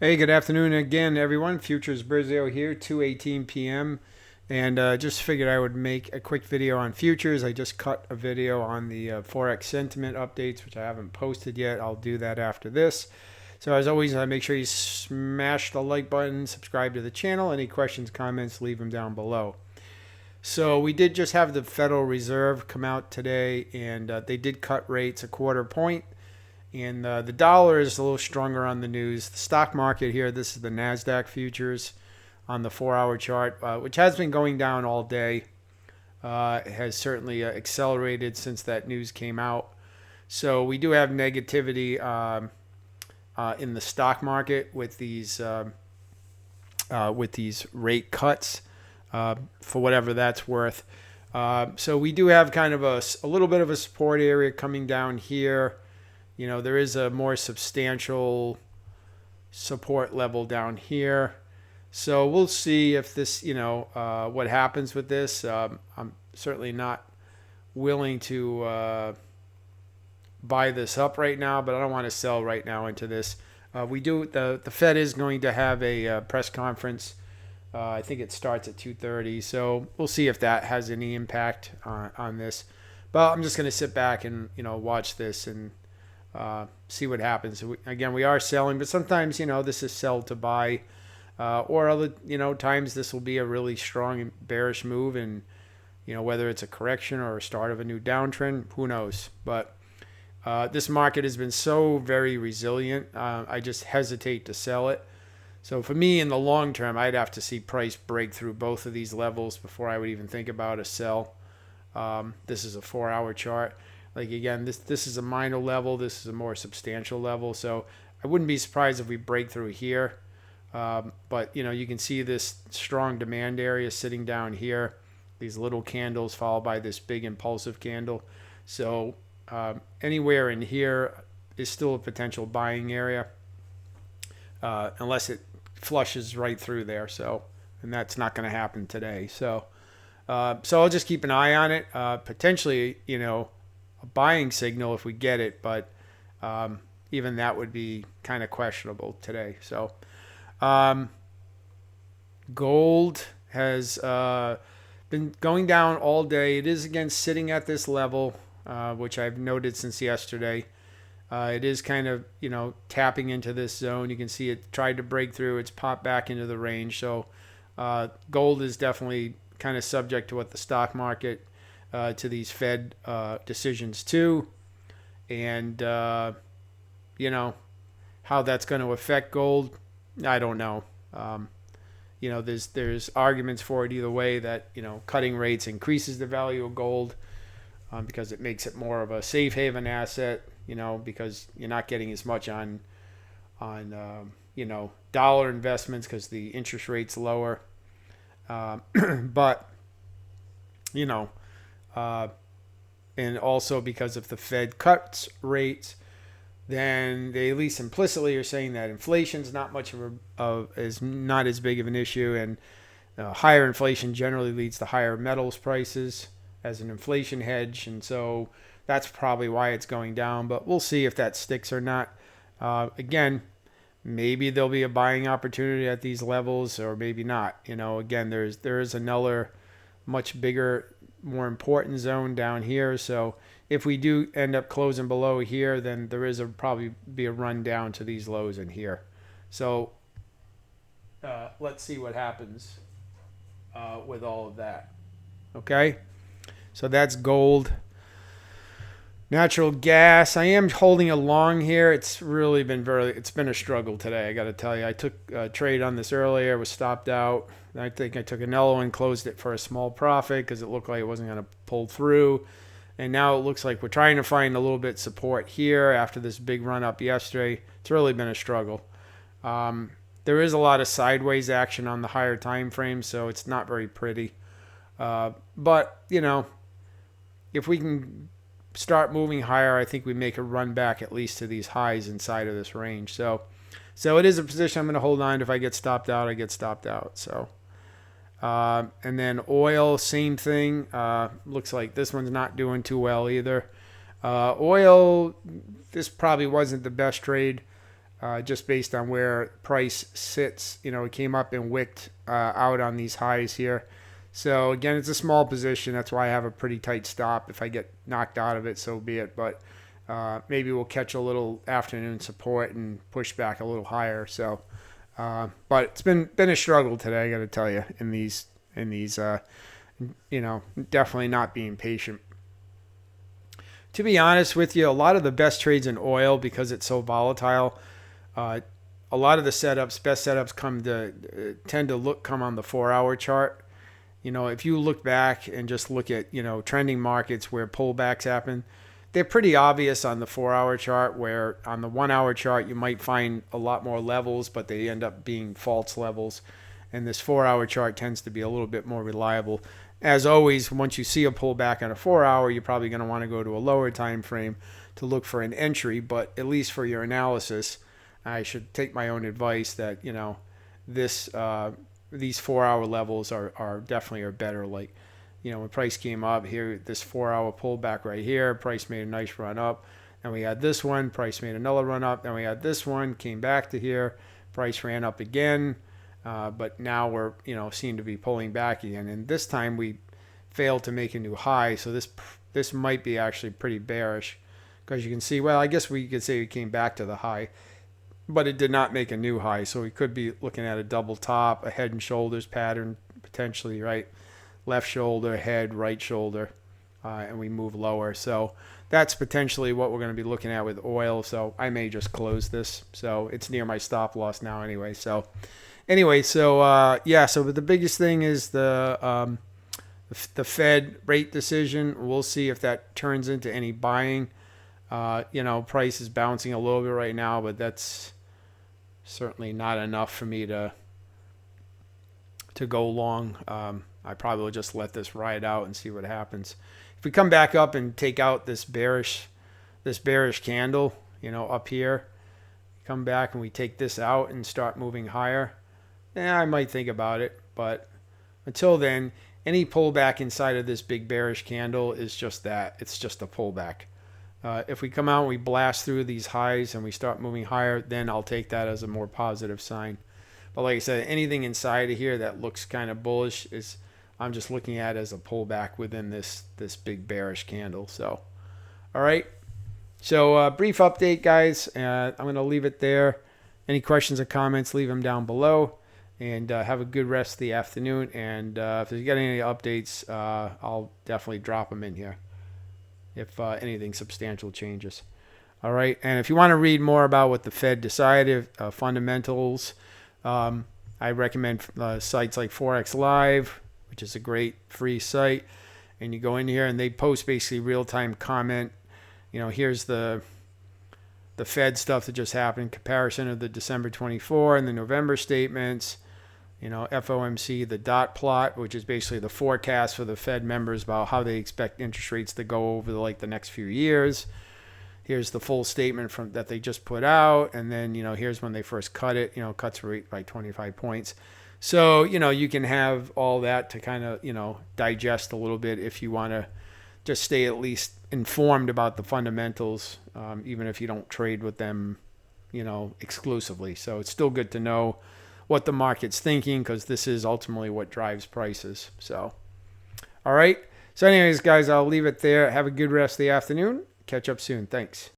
Hey, good afternoon again, everyone. Futures Brazil here, 2:18 p.m. And just figured I would make a quick video on futures. I just cut a video on the Forex sentiment updates, which I haven't posted yet. I'll do that after this. So as always, make sure you smash the like button, subscribe to the channel. Any questions, comments, leave them down below. So we did just have the Federal Reserve come out today, and they did cut rates a quarter point. And the dollar is a little stronger on the news. The stock market here, this is the NASDAQ futures on the 4-hour chart, which has been going down all day. It has certainly accelerated since that news came out. So we do have negativity in the stock market with these rate cuts for whatever that's worth. So we do have kind of a little bit of a support area coming down here. You know, there is a more substantial support level down here. So we'll see if this, what happens with this. I'm certainly not willing to buy this up right now, but I don't want to sell right now into this. The Fed is going to have a press conference. I think it starts at 2:30. So we'll see if that has any impact on this. But I'm just going to sit back and, watch this and see what happens. Again, we are selling, but sometimes, this is sell to buy, or other, times this will be a really strong bearish move, and, whether it's a correction or a start of a new downtrend, who knows? But this market has been so very resilient. I just hesitate to sell it. So for me, in the long term, I'd have to see price break through both of these levels before I would even think about a sell. This is a 4-hour chart. Like, again, this is a minor level. This is a more substantial level. So I wouldn't be surprised if we break through here. But, you can see this strong demand area sitting down here. These little candles followed by this big impulsive candle. So anywhere in here is still a potential buying area, unless it flushes right through there. So, and that's not going to happen today. So I'll just keep an eye on it. Potentially, a buying signal if we get it, but even that would be kind of questionable today. So gold has been going down all day. It is again sitting at this level, which I've noted since yesterday. It is kind of, tapping into this zone. You can see it tried to break through. It's popped back into the range. So gold is definitely kind of subject to what the stock market, to these Fed decisions too. And, how that's going to affect gold, I don't know. There's arguments for it either way that, cutting rates increases the value of gold because it makes it more of a safe haven asset, because you're not getting as much on dollar investments because the interest rate's lower. But, and also because if the Fed cuts rates, then they at least implicitly are saying that inflation's not much is not as big of an issue, and higher inflation generally leads to higher metals prices as an inflation hedge, and so that's probably why it's going down. But we'll see if that sticks or not. Again, maybe there'll be a buying opportunity at these levels, or maybe not. Again, there is another much bigger, more important zone down here. So if we do end up closing below here, then there is probably be a run down to these lows in here. So let's see what happens with all of that. Okay, so that's gold. Natural gas, I am holding a long here. It's really been it's been a struggle today, I got to tell you. I took a trade on this earlier, was stopped out. I think I took another one, closed it for a small profit because it looked like it wasn't going to pull through. And now it looks like we're trying to find a little bit support here after this big run up yesterday. It's really been a struggle. There is a lot of sideways action on the higher time frame, so it's not very pretty. But, if we can start moving higher, I think we make a run back at least to these highs inside of this range. So it is a position I'm going to hold on to. If I get stopped out, I get stopped out. So, and then oil, same thing. Looks like this one's not doing too well either. Oil, this probably wasn't the best trade. just based on where price sits. It came up and wicked out on these highs here. So again, it's a small position. That's why I have a pretty tight stop. If I get knocked out of it, so be it. But maybe we'll catch a little afternoon support and push back a little higher. So, but it's been a struggle today. I got to tell you, in these definitely not being patient. To be honest with you, a lot of the best trades in oil, because it's so volatile, a lot of the best setups tend to come on the 4-hour chart. If you look back and just look at, trending markets where pullbacks happen, they're pretty obvious on the 4-hour chart, where on the 1-hour chart, you might find a lot more levels, but they end up being false levels. And this 4-hour chart tends to be a little bit more reliable. As always, once you see a pullback on a 4-hour, you're probably going to want to go to a lower time frame to look for an entry. But at least for your analysis, I should take my own advice that, these 4-hour levels are definitely better. Like, when price came up here, this 4-hour pullback right here, price made a nice run up. And we had this one, price made another run up. Then we had this one, came back to here, price ran up again. But now we're, seem to be pulling back again. And this time we failed to make a new high. So this might be actually pretty bearish, because you can see, well, I guess we could say we came back to the high, but it did not make a new high. So we could be looking at a double top, a head and shoulders pattern potentially, right? Left shoulder, head, right shoulder, and we move lower. So that's potentially what we're going to be looking at with oil. So I may just close this. So it's near my stop loss now anyway. So but the biggest thing is the Fed rate decision. We'll see if that turns into any buying. Price is bouncing a little bit right now, but that's certainly not enough for me to go long. I probably will just let this ride out and see what happens. If we come back up and take out this bearish candle, up here, come back and we take this out and start moving higher, I might think about it. But until then, any pullback inside of this big bearish candle is just that. It's just a pullback. If we come out and we blast through these highs and we start moving higher, then I'll take that as a more positive sign. But like I said, anything inside of here that looks kind of bullish I'm just looking at as a pullback within this big bearish candle. So, all right. So brief update, guys. I'm going to leave it there. Any questions or comments, leave them down below. And have a good rest of the afternoon. And if there's got any updates, I'll definitely drop them in here if anything substantial changes. All right. And if you want to read more about what the Fed decided, fundamentals, I recommend sites like Forex Live, which is a great free site. And you go in here and they post basically real-time comment. Here's the Fed stuff that just happened, comparison of the December 24 and the November statements. FOMC, the dot plot, which is basically the forecast for the Fed members about how they expect interest rates to go over the next few years. Here's the full statement that they just put out. And then, here's when they first cut it, cuts rate by 25 points. So, you can have all that to kind of, digest a little bit if you want to just stay at least informed about the fundamentals, even if you don't trade with them, exclusively. So it's still good to know what the market's thinking, because this is ultimately what drives prices. So, all right. So anyways, guys, I'll leave it there. Have a good rest of the afternoon. Catch up soon. Thanks.